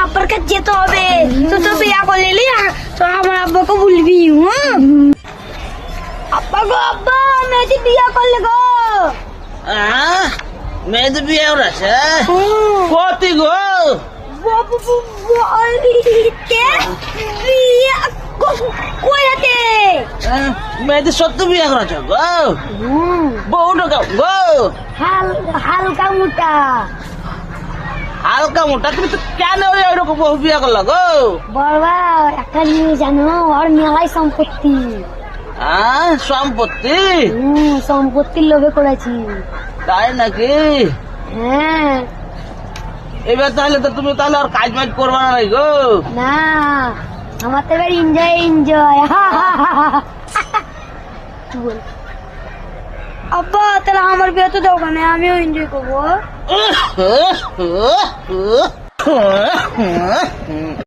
আব্বার কাছে যেতে হবে। তো বিয়া করে নিলি তো আমার আব্বাকে বলবি। আব্বা গো আব্বা, মেয়েটি বিয়া করলে গো। মেয়েদের বিয়ে আছে কতি গো? মেয়েদের সত্য বিয়ে করেছ গো? বউটা গো হালকা মোটা। হালকা মোটা? তুমি তো কেন ওইরকম বউ বিয়ে করলা গো? বাবা একটা নিয়ে জানো, ওর মেলায় সম্পত্তি। সম্পত্তি? সম্পত্তির লোভে করেছি। তাই নাকি? হ্যাঁ। এবার তাহলে তো তুমি তাহলে আর কাজ মাজ করবা না গো? না, আমার তো এবার এনজয়। আব্বা তাহলে আমার বিয়ে তো দোকানে, আমিও এনজয় করবো।